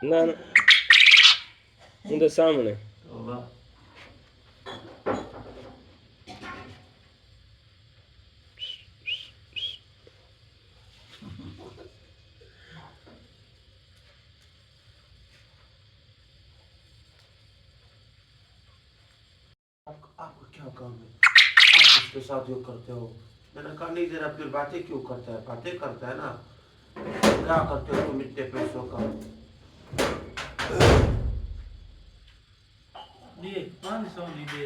ना ना, उनके सामने। तौबा। आपका क्या काम है? आप उसके साथ यो करते हो। मैंने कहा नहीं जरा फिर बातें क्यों करता है? बातें करता है ना। क्या करते हो तुम इतने पैसों का? लिए 500 नहीं दे